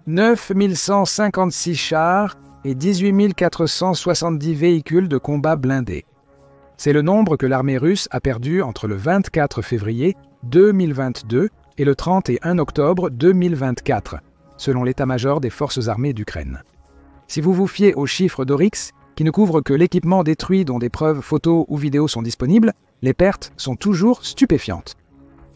9 156 chars et 18 470 véhicules de combat blindés. C'est le nombre que l'armée russe a perdu entre le 24 février 2022 et le 31 octobre 2024, selon l'état-major des forces armées d'Ukraine. Si vous vous fiez aux chiffres d'Oryx, qui ne couvrent que l'équipement détruit dont des preuves photos ou vidéos sont disponibles, les pertes sont toujours stupéfiantes.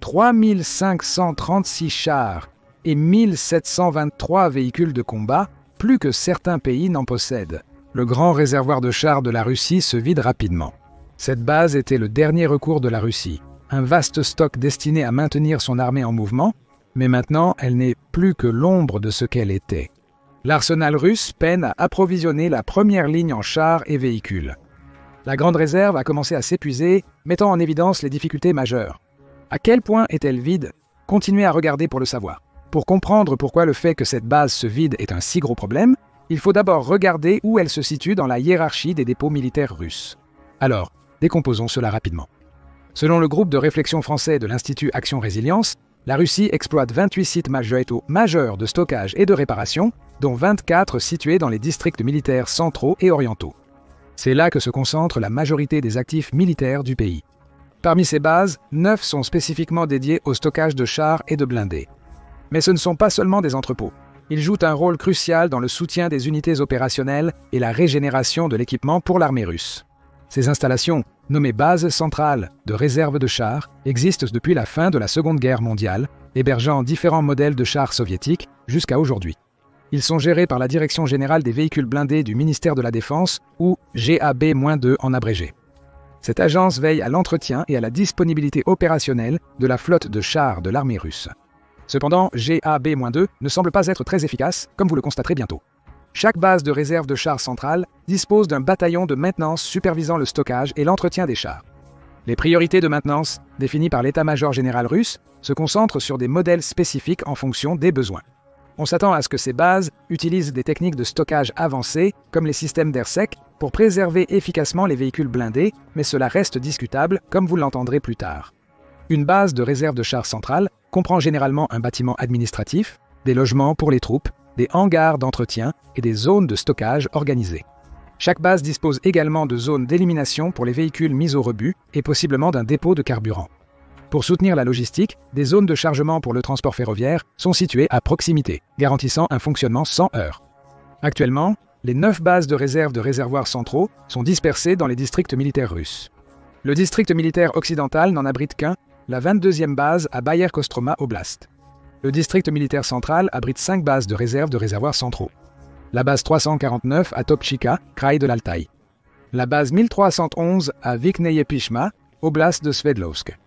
3 536 chars et 1723 véhicules de combat, plus que certains pays n'en possèdent. Le grand réservoir de chars de la Russie se vide rapidement. Cette base était le dernier recours de la Russie, un vaste stock destiné à maintenir son armée en mouvement, mais maintenant elle n'est plus que l'ombre de ce qu'elle était. L'arsenal russe peine à approvisionner la première ligne en chars et véhicules. La grande réserve a commencé à s'épuiser, mettant en évidence les difficultés majeures. À quel point est-elle vide? Continuez à regarder pour le savoir. Pour comprendre pourquoi le fait que cette base se vide est un si gros problème, il faut d'abord regarder où elle se situe dans la hiérarchie des dépôts militaires russes. Alors, décomposons cela rapidement. Selon le groupe de réflexion français de l'Institut Action Résilience, la Russie exploite 28 sites majeurs de stockage et de réparation, dont 24 situés dans les districts militaires centraux et orientaux. C'est là que se concentre la majorité des actifs militaires du pays. Parmi ces bases, 9 sont spécifiquement dédiées au stockage de chars et de blindés. Mais ce ne sont pas seulement des entrepôts. Ils jouent un rôle crucial dans le soutien des unités opérationnelles et la régénération de l'équipement pour l'armée russe. Ces installations, nommées bases centrales de réserve de chars, existent depuis la fin de la Seconde Guerre mondiale, hébergeant différents modèles de chars soviétiques jusqu'à aujourd'hui. Ils sont gérés par la Direction générale des véhicules blindés du ministère de la Défense, ou GAB-2 en abrégé. Cette agence veille à l'entretien et à la disponibilité opérationnelle de la flotte de chars de l'armée russe. Cependant, GAB-2 ne semble pas être très efficace, comme vous le constaterez bientôt. Chaque base de réserve de chars centrale dispose d'un bataillon de maintenance supervisant le stockage et l'entretien des chars. Les priorités de maintenance, définies par l'état-major général russe, se concentrent sur des modèles spécifiques en fonction des besoins. On s'attend à ce que ces bases utilisent des techniques de stockage avancées, comme les systèmes d'air sec, pour préserver efficacement les véhicules blindés, mais cela reste discutable, comme vous l'entendrez plus tard. Une base de réserve de chars centrale comprend généralement un bâtiment administratif, des logements pour les troupes, des hangars d'entretien et des zones de stockage organisées. Chaque base dispose également de zones d'élimination pour les véhicules mis au rebut et possiblement d'un dépôt de carburant. Pour soutenir la logistique, des zones de chargement pour le transport ferroviaire sont situées à proximité, garantissant un fonctionnement sans heurts. Actuellement, les 9 bases de réserve de réservoirs centraux sont dispersées dans les districts militaires russes. Le district militaire occidental n'en abrite qu'un, la 22e base à Bayer-Kostroma Oblast. Le district militaire central abrite 5 bases de réserve de réservoirs centraux. La base 349 à Topchika, Kraï de l'Altaï. La base 1311 à Vikhneye-Pishma, Oblast de Sverdlovsk.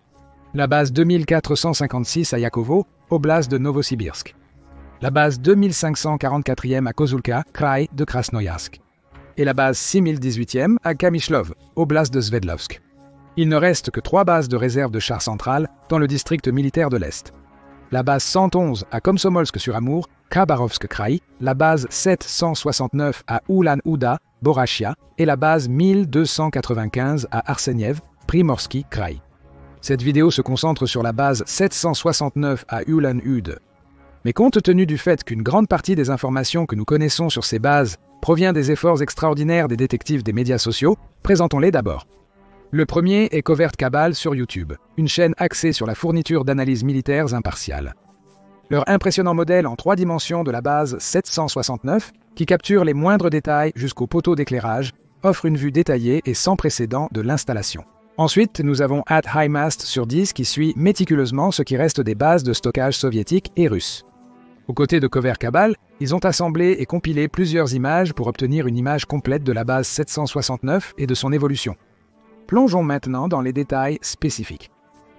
La base 2456 à Yakovo, Oblast de Novosibirsk. La base 2544e à Kozulka, Kraï de Krasnoyarsk. Et la base 6018e à Kamyshlov, Oblast de Sverdlovsk. Il ne reste que 3 bases de réserve de chars centrales dans le district militaire de l'Est. La base 111 à Komsomolsk-sur-Amour, Khabarovsk-Kraï, la base 769 à Ulan-Uda, Borachia, et la base 1295 à Arseniev, Primorsky-Kraï. Cette vidéo se concentre sur la base 769 à Ulan-Ude. Mais compte tenu du fait qu'une grande partie des informations que nous connaissons sur ces bases provient des efforts extraordinaires des détectives des médias sociaux, présentons-les d'abord. Le premier est Covert Cabal sur YouTube, une chaîne axée sur la fourniture d'analyses militaires impartiales. Leur impressionnant modèle en 3 dimensions de la base 769, qui capture les moindres détails jusqu'au poteau d'éclairage, offre une vue détaillée et sans précédent de l'installation. Ensuite, nous avons At High Mast sur 10 qui suit méticuleusement ce qui reste des bases de stockage soviétiques et russes. Aux côtés de Covert Cabal, ils ont assemblé et compilé plusieurs images pour obtenir une image complète de la base 769 et de son évolution. Plongeons maintenant dans les détails spécifiques.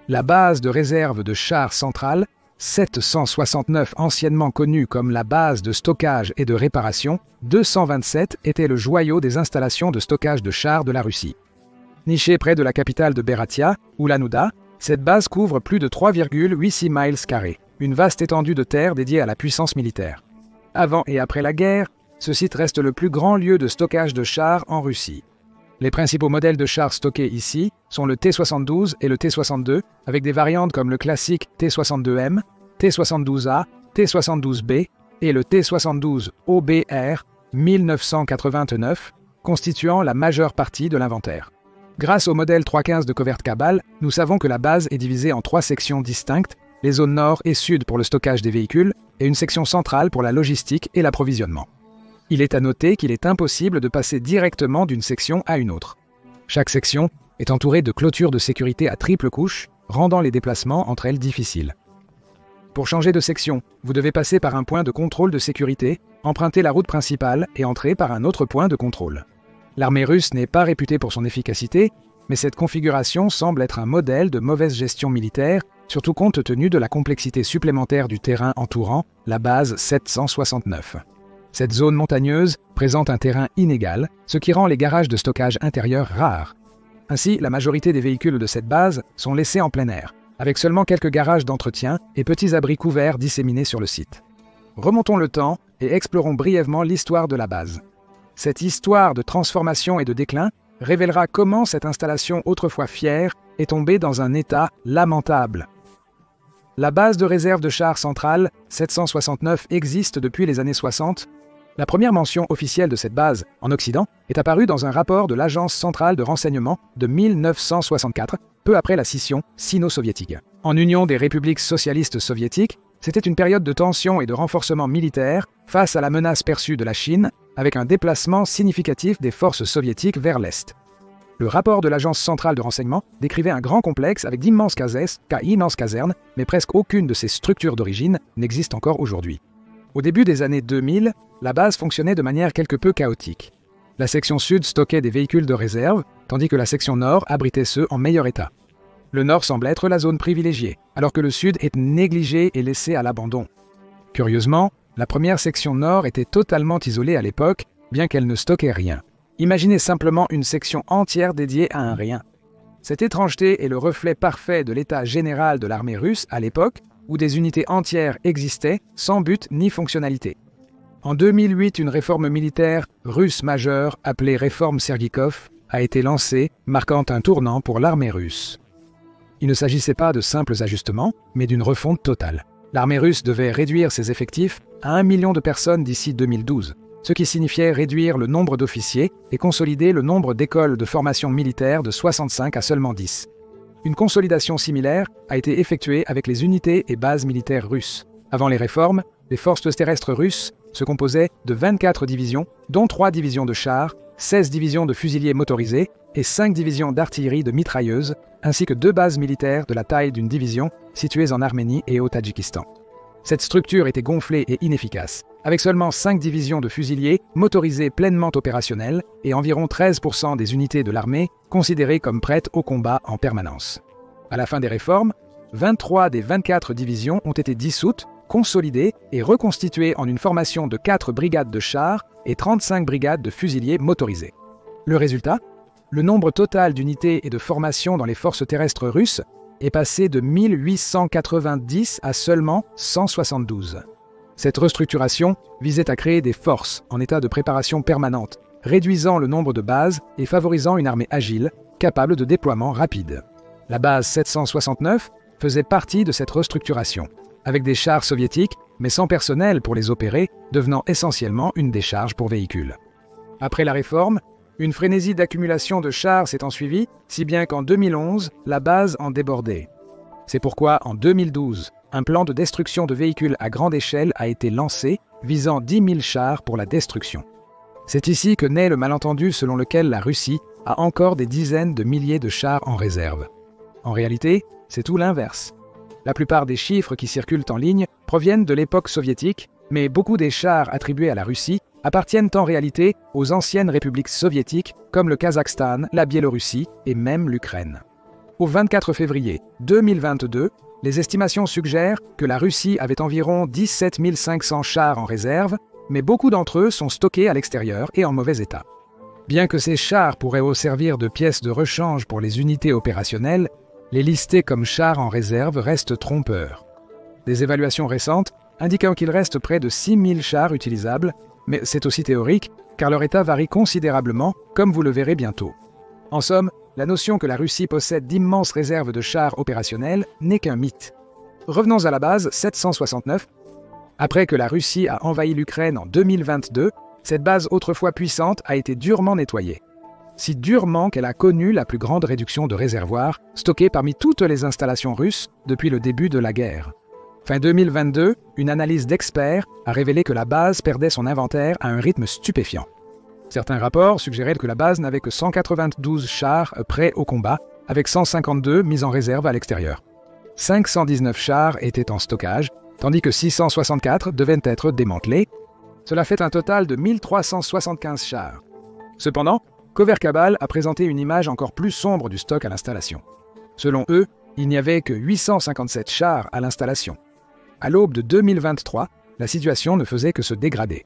La base de réserve de chars centrale, 769 anciennement connue comme la base de stockage et de réparation, 227 était le joyau des installations de stockage de chars de la Russie. Nichée près de la capitale de Beratia, Ulan-Uda, cette base couvre plus de 3,86 miles², une vaste étendue de terre dédiée à la puissance militaire. Avant et après la guerre, ce site reste le plus grand lieu de stockage de chars en Russie. Les principaux modèles de chars stockés ici sont le T-72 et le T-62, avec des variantes comme le classique T-62M, T-72A, T-72B, et le T-72 OBR 1989, constituant la majeure partie de l'inventaire. Grâce au modèle 315 de Covert-Cabannes, nous savons que la base est divisée en 3 sections distinctes, les zones nord et sud pour le stockage des véhicules et une section centrale pour la logistique et l'approvisionnement. Il est à noter qu'il est impossible de passer directement d'une section à une autre. Chaque section est entourée de clôtures de sécurité à triple couche, rendant les déplacements entre elles difficiles. Pour changer de section, vous devez passer par un point de contrôle de sécurité, emprunter la route principale et entrer par un autre point de contrôle. L'armée russe n'est pas réputée pour son efficacité, mais cette configuration semble être un modèle de mauvaise gestion militaire, surtout compte tenu de la complexité supplémentaire du terrain entourant la base 769. Cette zone montagneuse présente un terrain inégal, ce qui rend les garages de stockage intérieurs rares. Ainsi, la majorité des véhicules de cette base sont laissés en plein air, avec seulement quelques garages d'entretien et petits abris couverts disséminés sur le site. Remontons le temps et explorons brièvement l'histoire de la base. Cette histoire de transformation et de déclin révélera comment cette installation autrefois fière est tombée dans un état lamentable. La base de réserve de chars centrale 769 existe depuis les années 60. La première mention officielle de cette base en Occident est apparue dans un rapport de l'Agence centrale de renseignement de 1964, peu après la scission sino-soviétique. En Union des républiques socialistes soviétiques, c'était une période de tension et de renforcement militaire face à la menace perçue de la Chine, avec un déplacement significatif des forces soviétiques vers l'Est. Le rapport de l'Agence centrale de renseignement décrivait un grand complexe avec d'immenses casernes, mais presque aucune de ces structures d'origine n'existe encore aujourd'hui. Au début des années 2000, la base fonctionnait de manière quelque peu chaotique. La section sud stockait des véhicules de réserve, tandis que la section nord abritait ceux en meilleur état. Le nord semble être la zone privilégiée, alors que le sud est négligé et laissé à l'abandon. Curieusement, la première section nord était totalement isolée à l'époque, bien qu'elle ne stockait rien. Imaginez simplement une section entière dédiée à un rien. Cette étrangeté est le reflet parfait de l'état général de l'armée russe à l'époque, où des unités entières existaient sans but ni fonctionnalité. En 2008, une réforme militaire russe majeure, appelée réforme Sergikov, a été lancée, marquant un tournant pour l'armée russe. Il ne s'agissait pas de simples ajustements, mais d'une refonte totale. L'armée russe devait réduire ses effectifs à 1 million de personnes d'ici 2012, ce qui signifiait réduire le nombre d'officiers et consolider le nombre d'écoles de formation militaire de 65 à seulement 10. Une consolidation similaire a été effectuée avec les unités et bases militaires russes. Avant les réformes, les forces terrestres russes se composaient de 24 divisions, dont 3 divisions de chars, 16 divisions de fusiliers motorisés et 5 divisions d'artillerie de mitrailleuses, ainsi que 2 bases militaires de la taille d'une division situées en Arménie et au Tadjikistan. Cette structure était gonflée et inefficace, avec seulement 5 divisions de fusiliers motorisés pleinement opérationnelles et environ 13% des unités de l'armée considérées comme prêtes au combat en permanence. À la fin des réformes, 23 des 24 divisions ont été dissoutes, consolidées et reconstituées en une formation de 4 brigades de chars et 35 brigades de fusiliers motorisés. Le résultat ? Le nombre total d'unités et de formations dans les forces terrestres russes est passé de 1890 à seulement 172. Cette restructuration visait à créer des forces en état de préparation permanente, réduisant le nombre de bases et favorisant une armée agile, capable de déploiement rapide. La base 769 faisait partie de cette restructuration, avec des chars soviétiques, mais sans personnel pour les opérer, devenant essentiellement une décharge pour véhicules. Après la réforme, une frénésie d'accumulation de chars s'est ensuivie, si bien qu'en 2011, la base en débordait. C'est pourquoi, en 2012, un plan de destruction de véhicules à grande échelle a été lancé, visant 10 000 chars pour la destruction. C'est ici que naît le malentendu selon lequel la Russie a encore des dizaines de milliers de chars en réserve. En réalité, c'est tout l'inverse. La plupart des chiffres qui circulent en ligne proviennent de l'époque soviétique, mais beaucoup des chars attribués à la Russie appartiennent en réalité aux anciennes républiques soviétiques comme le Kazakhstan, la Biélorussie et même l'Ukraine. Au 24 février 2022, les estimations suggèrent que la Russie avait environ 17 500 chars en réserve, mais beaucoup d'entre eux sont stockés à l'extérieur et en mauvais état. Bien que ces chars pourraient servir de pièces de rechange pour les unités opérationnelles, les lister comme chars en réserve restent trompeurs. Des évaluations récentes indiquant qu'il reste près de 6 000 chars utilisables, mais c'est aussi théorique, car leur état varie considérablement, comme vous le verrez bientôt. En somme, la notion que la Russie possède d'immenses réserves de chars opérationnels n'est qu'un mythe. Revenons à la base 769. Après que la Russie a envahi l'Ukraine en 2022, cette base autrefois puissante a été durement nettoyée. Si durement qu'elle a connu la plus grande réduction de réservoirs stockés parmi toutes les installations russes depuis le début de la guerre. Fin 2022, une analyse d'experts a révélé que la base perdait son inventaire à un rythme stupéfiant. Certains rapports suggéraient que la base n'avait que 192 chars prêts au combat, avec 152 mis en réserve à l'extérieur. 519 chars étaient en stockage, tandis que 664 devaient être démantelés. Cela fait un total de 1375 chars. Cependant, Cover Cabal a présenté une image encore plus sombre du stock à l'installation. Selon eux, il n'y avait que 857 chars à l'installation. À l'aube de 2023, la situation ne faisait que se dégrader.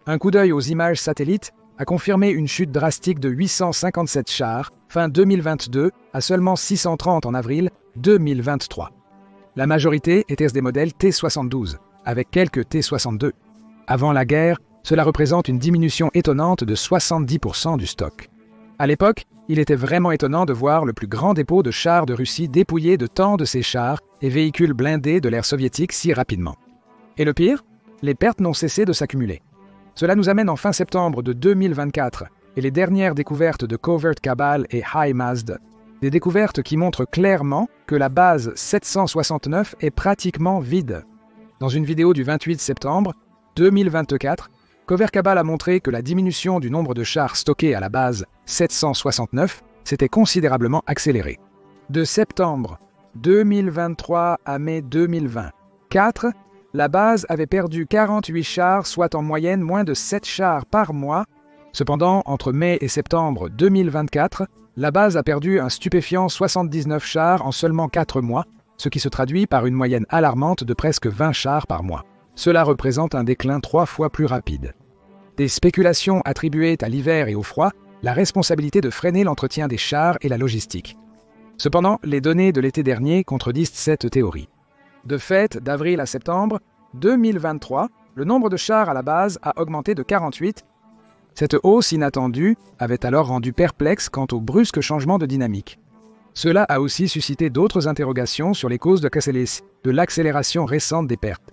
Un coup d'œil aux images satellites a confirmé une chute drastique de 857 chars fin 2022 à seulement 630 en avril 2023. La majorité étaient des modèles T-72, avec quelques T-62. Avant la guerre, cela représente une diminution étonnante de 70% du stock. À l'époque, il était vraiment étonnant de voir le plus grand dépôt de chars de Russie dépouillé de tant de ses chars et véhicules blindés de l'ère soviétique si rapidement. Et le pire, les pertes n'ont cessé de s'accumuler. Cela nous amène en fin septembre de 2024 et les dernières découvertes de Covert Cabal et HiMassed, des découvertes qui montrent clairement que la base 769 est pratiquement vide. Dans une vidéo du 28 septembre 2024, Cover Cabal a montré que la diminution du nombre de chars stockés à la base 769 s'était considérablement accélérée. De septembre 2023 à mai 2024, la base avait perdu 48 chars, soit en moyenne moins de 7 chars par mois. Cependant, entre mai et septembre 2024, la base a perdu un stupéfiant 79 chars en seulement 4 mois, ce qui se traduit par une moyenne alarmante de presque 20 chars par mois. Cela représente un déclin 3 fois plus rapide. Des spéculations attribuaient à l'hiver et au froid la responsabilité de freiner l'entretien des chars et la logistique. Cependant, les données de l'été dernier contredisent cette théorie. De fait, d'avril à septembre 2023, le nombre de chars à la base a augmenté de 48. Cette hausse inattendue avait alors rendu perplexe quant au brusque changement de dynamique. Cela a aussi suscité d'autres interrogations sur les causes de l'accélération récente des pertes.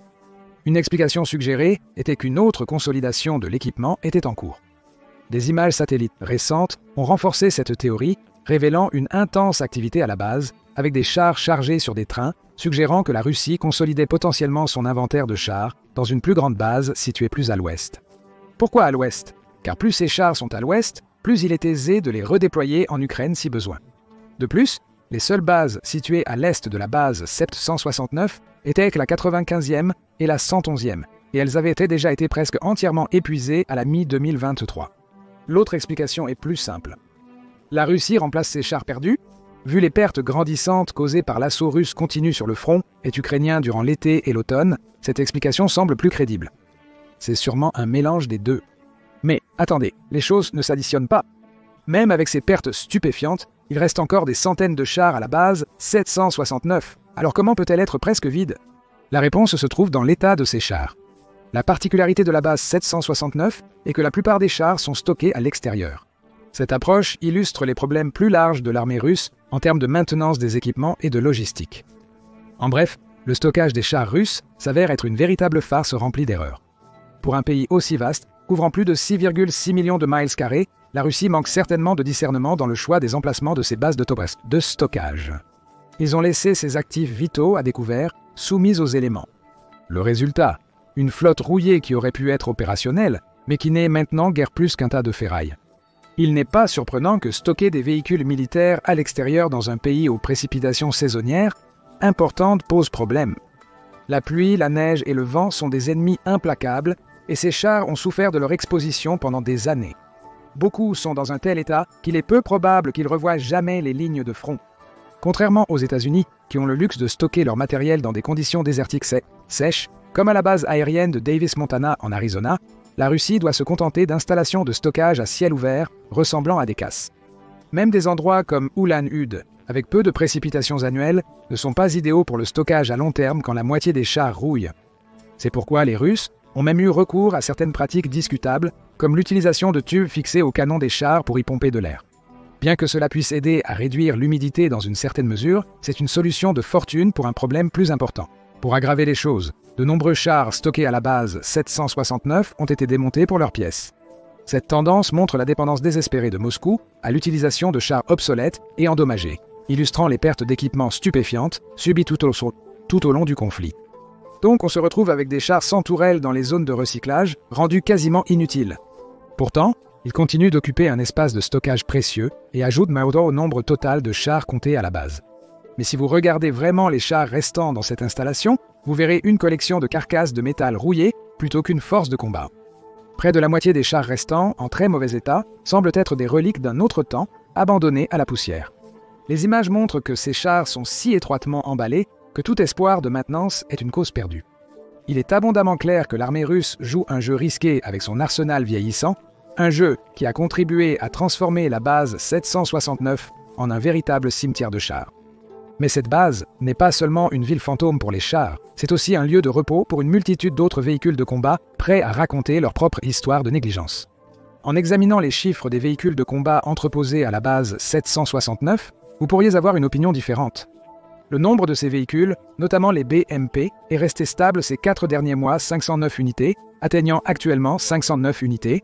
Une explication suggérée était qu'une autre consolidation de l'équipement était en cours. Des images satellites récentes ont renforcé cette théorie, révélant une intense activité à la base, avec des chars chargés sur des trains, suggérant que la Russie consolidait potentiellement son inventaire de chars dans une plus grande base située plus à l'ouest. Pourquoi à l'ouest? Car plus ces chars sont à l'ouest, plus il est aisé de les redéployer en Ukraine si besoin. De plus, les seules bases situées à l'est de la base 769 étaient la 95e et la 111e, et elles avaient déjà été presque entièrement épuisées à la mi-2023. L'autre explication est plus simple. La Russie remplace ses chars perdus. Vu les pertes grandissantes causées par l'assaut russe continu sur le front et ukrainien durant l'été et l'automne, cette explication semble plus crédible. C'est sûrement un mélange des deux. Mais attendez, les choses ne s'additionnent pas. Même avec ces pertes stupéfiantes, il reste encore des centaines de chars à la base 769. Alors comment peut-elle être presque vide? La réponse se trouve dans l'état de ces chars. La particularité de la base 769 est que la plupart des chars sont stockés à l'extérieur. Cette approche illustre les problèmes plus larges de l'armée russe en termes de maintenance des équipements et de logistique. En bref, le stockage des chars russes s'avère être une véritable farce remplie d'erreurs. Pour un pays aussi vaste, couvrant plus de 6,6 millions de miles carrés, la Russie manque certainement de discernement dans le choix des emplacements de ses bases de stockage. Ils ont laissé ces actifs vitaux à découvert, soumis aux éléments. Le résultat, une flotte rouillée qui aurait pu être opérationnelle, mais qui n'est maintenant guère plus qu'un tas de ferraille. Il n'est pas surprenant que stocker des véhicules militaires à l'extérieur dans un pays aux précipitations saisonnières importantes pose problème. La pluie, la neige et le vent sont des ennemis implacables et ces chars ont souffert de leur exposition pendant des années. Beaucoup sont dans un tel état qu'il est peu probable qu'ils revoient jamais les lignes de front. Contrairement aux États-Unis, qui ont le luxe de stocker leur matériel dans des conditions désertiques sèches, comme à la base aérienne de Davis, Montana, en Arizona, la Russie doit se contenter d'installations de stockage à ciel ouvert, ressemblant à des casses. Même des endroits comme Ulan-Ude, avec peu de précipitations annuelles, ne sont pas idéaux pour le stockage à long terme quand la moitié des chars rouillent. C'est pourquoi les Russes ont même eu recours à certaines pratiques discutables, comme l'utilisation de tubes fixés au canon des chars pour y pomper de l'air. Bien que cela puisse aider à réduire l'humidité dans une certaine mesure, c'est une solution de fortune pour un problème plus important. Pour aggraver les choses, De nombreux chars stockés à la base 769 ont été démontés pour leurs pièces. Cette tendance montre la dépendance désespérée de Moscou à l'utilisation de chars obsolètes et endommagés, illustrant les pertes d'équipements stupéfiantes subies tout au long du conflit. Donc on se retrouve avec des chars sans tourelles dans les zones de recyclage, rendus quasiment inutiles. Pourtant, ils continuent d'occuper un espace de stockage précieux et ajoutent malgré au nombre total de chars comptés à la base. Mais si vous regardez vraiment les chars restants dans cette installation, vous verrez une collection de carcasses de métal rouillées plutôt qu'une force de combat. Près de la moitié des chars restants, en très mauvais état, semblent être des reliques d'un autre temps, abandonnés à la poussière. Les images montrent que ces chars sont si étroitement emballés que tout espoir de maintenance est une cause perdue. Il est abondamment clair que l'armée russe joue un jeu risqué avec son arsenal vieillissant, un jeu qui a contribué à transformer la base 769 en un véritable cimetière de chars. Mais cette base n'est pas seulement une ville fantôme pour les chars, c'est aussi un lieu de repos pour une multitude d'autres véhicules de combat prêts à raconter leur propre histoire de négligence. En examinant les chiffres des véhicules de combat entreposés à la base 769, vous pourriez avoir une opinion différente. Le nombre de ces véhicules, notamment les BMP, est resté stable ces 4 derniers mois, 509 unités, atteignant actuellement 509 unités.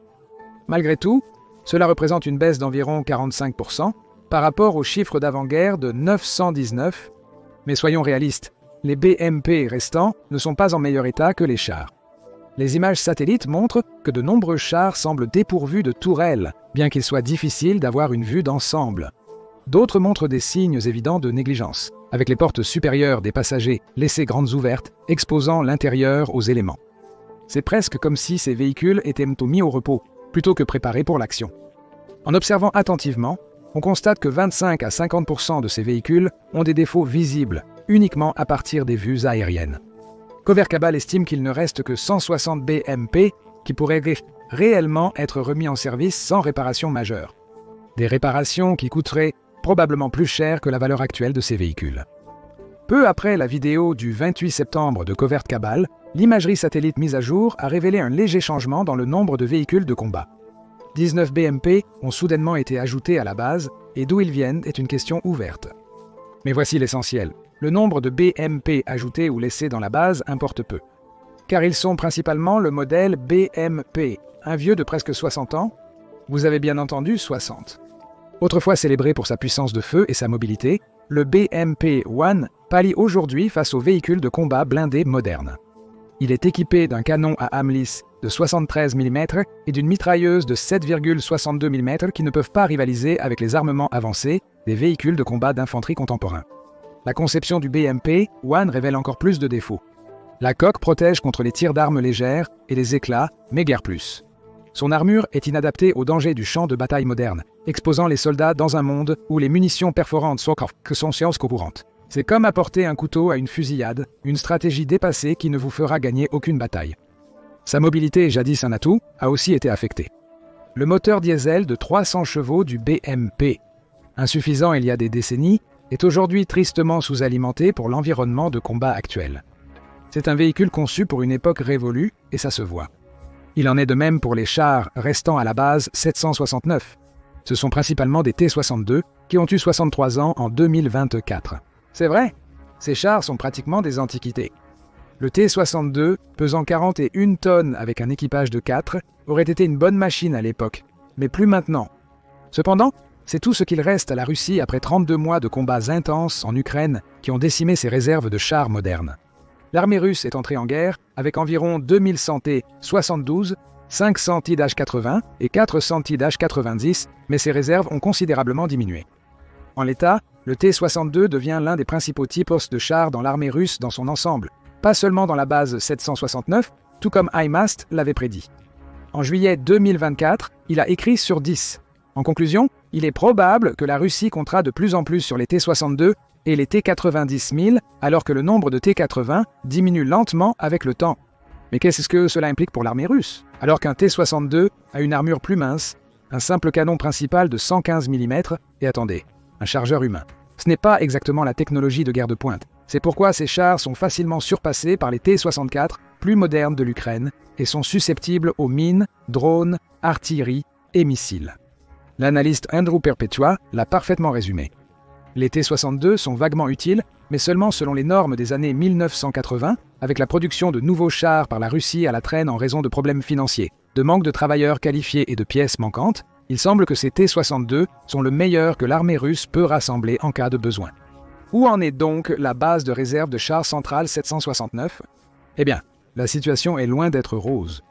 Malgré tout, cela représente une baisse d'environ 45% par rapport aux chiffres d'avant-guerre de 919. Mais soyons réalistes, les BMP restants ne sont pas en meilleur état que les chars. Les images satellites montrent que de nombreux chars semblent dépourvus de tourelles, bien qu'il soit difficile d'avoir une vue d'ensemble. D'autres montrent des signes évidents de négligence, avec les portes supérieures des passagers laissées grandes ouvertes, exposant l'intérieur aux éléments. C'est presque comme si ces véhicules étaient mis au repos, plutôt que préparés pour l'action. En observant attentivement, on constate que 25 à 50% de ces véhicules ont des défauts visibles, uniquement à partir des vues aériennes. Cover Cabal estime qu'il ne reste que 160 BMP qui pourraient réellement être remis en service sans réparation majeure. Des réparations qui coûteraient probablement plus cher que la valeur actuelle de ces véhicules. Peu après la vidéo du 28 septembre de Covert Cabal, l'imagerie satellite mise à jour a révélé un léger changement dans le nombre de véhicules de combat. 19 BMP ont soudainement été ajoutés à la base, et d'où ils viennent est une question ouverte. Mais voici l'essentiel. Le nombre de BMP ajoutés ou laissés dans la base importe peu. Car ils sont principalement le modèle BMP, un vieux de presque 60 ans. Vous avez bien entendu 60. Autrefois célébré pour sa puissance de feu et sa mobilité, le BMP-1 pallie aujourd'hui face aux véhicules de combat blindés modernes. Il est équipé d'un canon à âme lisse de 73 mm et d'une mitrailleuse de 7,62 mm qui ne peuvent pas rivaliser avec les armements avancés des véhicules de combat d'infanterie contemporains. La conception du BMP-1 révèle encore plus de défauts. La coque protège contre les tirs d'armes légères et les éclats, mais guère plus. Son armure est inadaptée aux dangers du champ de bataille moderne, exposant les soldats dans un monde où les munitions perforantes sont science courantes. C'est comme apporter un couteau à une fusillade, une stratégie dépassée qui ne vous fera gagner aucune bataille. Sa mobilité, jadis un atout, a aussi été affectée. Le moteur diesel de 300 chevaux du BMP, insuffisant il y a des décennies, est aujourd'hui tristement sous-alimenté pour l'environnement de combat actuel. C'est un véhicule conçu pour une époque révolue, et ça se voit. Il en est de même pour les chars restant à la base 769. Ce sont principalement des T-62 qui ont eu 63 ans en 2024. C'est vrai, ces chars sont pratiquement des antiquités. Le T-62, pesant 41 tonnes avec un équipage de 4, aurait été une bonne machine à l'époque, mais plus maintenant. Cependant, c'est tout ce qu'il reste à la Russie après 32 mois de combats intenses en Ukraine qui ont décimé ses réserves de chars modernes. L'armée russe est entrée en guerre avec environ 2100 T-72, 500 TH-80 et 400 TH-90, mais ses réserves ont considérablement diminué. En l'état, le T-62 devient l'un des principaux types de chars dans l'armée russe dans son ensemble, pas seulement dans la base 769, tout comme HIMARS l'avait prédit. En juillet 2024, il a écrit sur 10. En conclusion, il est probable que la Russie comptera de plus en plus sur les T-62 et les T-90 000, alors que le nombre de T-80 diminue lentement avec le temps. Mais qu'est-ce que cela implique pour l'armée russe? Alors qu'un T-62 a une armure plus mince, un simple canon principal de 115 mm et attendez, un chargeur humain. Ce n'est pas exactement la technologie de guerre de pointe. C'est pourquoi ces chars sont facilement surpassés par les T-64 plus modernes de l'Ukraine et sont susceptibles aux mines, drones, artillerie et missiles. L'analyste Andrew Perpetua l'a parfaitement résumé. Les T-62 sont vaguement utiles, mais seulement selon les normes des années 1980, avec la production de nouveaux chars par la Russie à la traîne en raison de problèmes financiers, de manque de travailleurs qualifiés et de pièces manquantes, il semble que ces T-62 sont le meilleur que l'armée russe peut rassembler en cas de besoin. Où en est donc la base de réserve de chars centrale 769 ? Eh bien, la situation est loin d'être rose.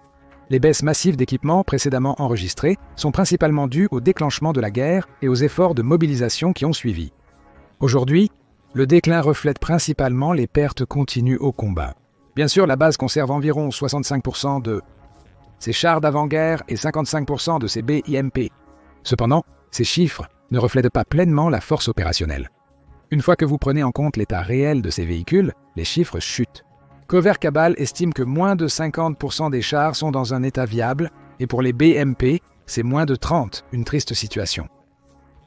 Les baisses massives d'équipements précédemment enregistrées sont principalement dues au déclenchement de la guerre et aux efforts de mobilisation qui ont suivi. Aujourd'hui, le déclin reflète principalement les pertes continues au combat. Bien sûr, la base conserve environ 65% de ses chars d'avant-guerre et 55% de ses BIMP. Cependant, ces chiffres ne reflètent pas pleinement la force opérationnelle. Une fois que vous prenez en compte l'état réel de ces véhicules, les chiffres chutent. Cover Cabal estime que moins de 50% des chars sont dans un état viable, et pour les BMP, c'est moins de 30, une triste situation.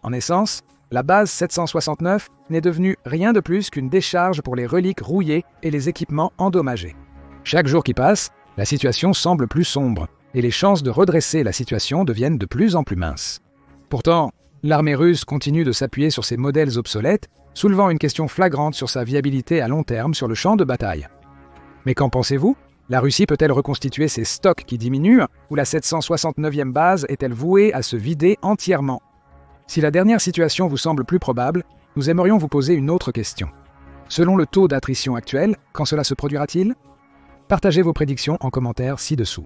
En essence, la base 769 n'est devenue rien de plus qu'une décharge pour les reliques rouillées et les équipements endommagés. Chaque jour qui passe, la situation semble plus sombre, et les chances de redresser la situation deviennent de plus en plus minces. Pourtant, l'armée russe continue de s'appuyer sur ces modèles obsolètes, soulevant une question flagrante sur sa viabilité à long terme sur le champ de bataille. Mais qu'en pensez-vous ? La Russie peut-elle reconstituer ses stocks qui diminuent, ou la 769e base est-elle vouée à se vider entièrement ? Si la dernière situation vous semble plus probable, nous aimerions vous poser une autre question. Selon le taux d'attrition actuel, quand cela se produira-t-il ? Partagez vos prédictions en commentaire ci-dessous.